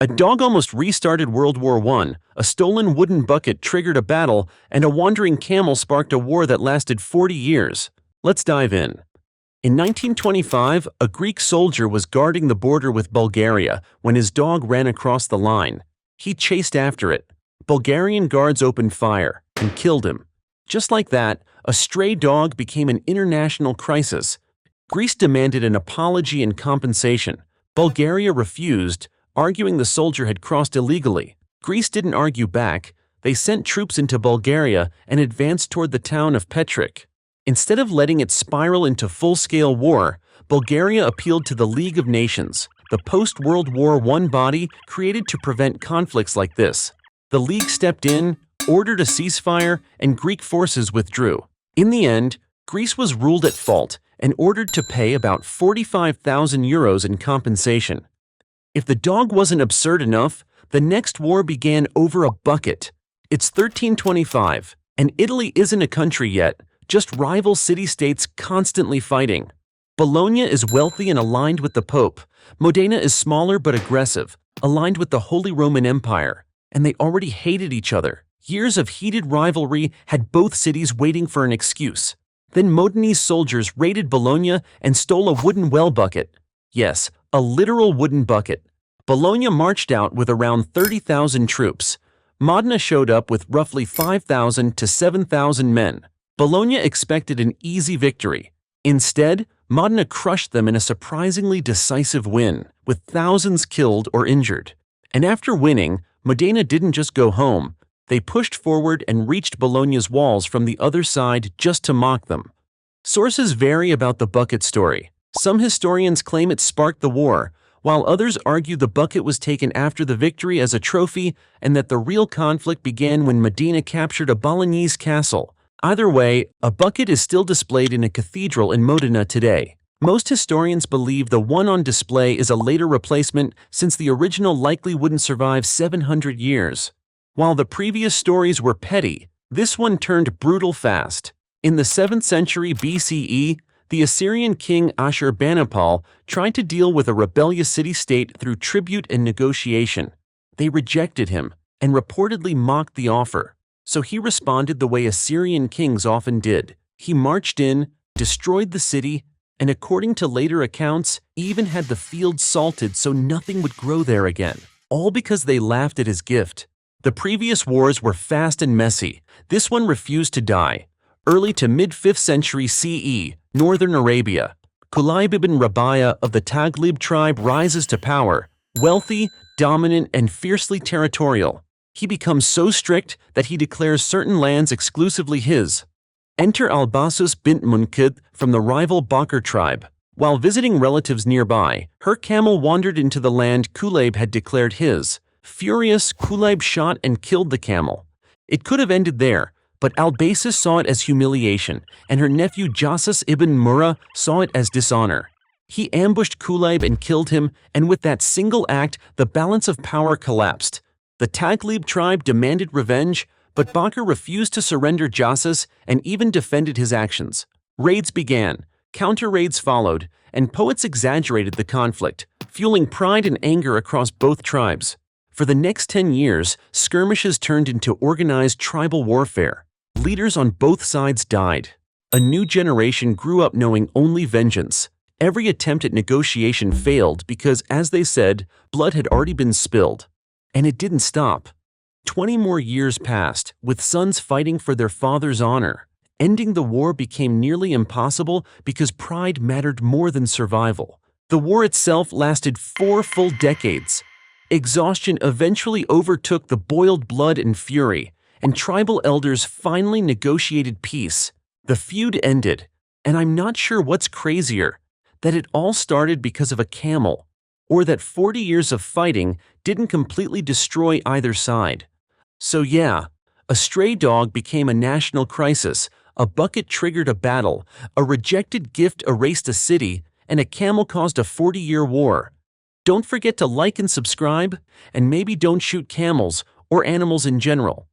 A dog almost restarted World War I, a stolen wooden bucket triggered a battle, and a wandering camel sparked a war that lasted 40 years. Let's dive in. In 1925, a Greek soldier was guarding the border with Bulgaria when his dog ran across the line. He chased after it. Bulgarian guards opened fire and killed him. Just like that, a stray dog became an international crisis. Greece demanded an apology and compensation. Bulgaria refused, arguing the soldier had crossed illegally. Greece didn't argue back. They sent troops into Bulgaria and advanced toward the town of Petric. Instead of letting it spiral into full-scale war, Bulgaria appealed to the League of Nations, the post-World War I body created to prevent conflicts like this. The League stepped in, ordered a ceasefire, and Greek forces withdrew. In the end, Greece was ruled at fault and ordered to pay about 45,000 euros in compensation. If the dog wasn't absurd enough, the next war began over a bucket. It's 1325, and Italy isn't a country yet, just rival city-states constantly fighting. Bologna is wealthy and aligned with the Pope. Modena is smaller but aggressive, aligned with the Holy Roman Empire, and they already hated each other. Years of heated rivalry had both cities waiting for an excuse. Then Modenese soldiers raided Bologna and stole a wooden well bucket. Yes, a literal wooden bucket. Bologna marched out with around 30,000 troops. Modena showed up with roughly 5,000 to 7,000 men. Bologna expected an easy victory. Instead, Modena crushed them in a surprisingly decisive win, with thousands killed or injured. And after winning, Modena didn't just go home. They pushed forward and reached Bologna's walls from the other side just to mock them. Sources vary about the bucket story. Some historians claim it sparked the war, while others argue the bucket was taken after the victory as a trophy and that the real conflict began when Modena captured a Bolognese castle. Either way, a bucket is still displayed in a cathedral in Modena today. Most historians believe the one on display is a later replacement since the original likely wouldn't survive 700 years. While the previous stories were petty, this one turned brutal fast. In the 7th century BCE, the Assyrian king Ashurbanipal tried to deal with a rebellious city-state through tribute and negotiation. They rejected him and reportedly mocked the offer. So he responded the way Assyrian kings often did. He marched in, destroyed the city, and according to later accounts, even had the fields salted so nothing would grow there again. All because they laughed at his gift. The previous wars were fast and messy. This one refused to die. Early to mid-5th century CE, northern Arabia. Kulayb ibn Rabi'a of the Taghlib tribe rises to power, wealthy, dominant, and fiercely territorial. He becomes so strict that he declares certain lands exclusively his. Enter Albasus bint Munkid from the rival Bakr tribe. While visiting relatives nearby, her camel wandered into the land Kulayb had declared his. Furious, Kulayb shot and killed the camel. It could have ended there, but Albasus saw it as humiliation, and her nephew Jassas ibn Murrah saw it as dishonor. He ambushed Kulayb and killed him, and with that single act, the balance of power collapsed. The Taghlib tribe demanded revenge, but Bakr refused to surrender Jassas and even defended his actions. Raids began, counter-raids followed, and poets exaggerated the conflict, fueling pride and anger across both tribes. For the next 10 years, skirmishes turned into organized tribal warfare. Leaders on both sides died. A new generation grew up knowing only vengeance. Every attempt at negotiation failed because, as they said, blood had already been spilled. And it didn't stop. 20 more years passed, with sons fighting for their father's honor. Ending the war became nearly impossible because pride mattered more than survival. The war itself lasted 4 full decades. Exhaustion eventually overtook the boiled blood and fury, and tribal elders finally negotiated peace. The feud ended, and I'm not sure what's crazier, that it all started because of a camel, or that 40 years of fighting didn't completely destroy either side. So yeah, a stray dog became a national crisis, a bucket triggered a battle, a rejected gift erased a city, and a camel caused a 40-year war. Don't forget to like and subscribe, and maybe don't shoot camels or animals in general.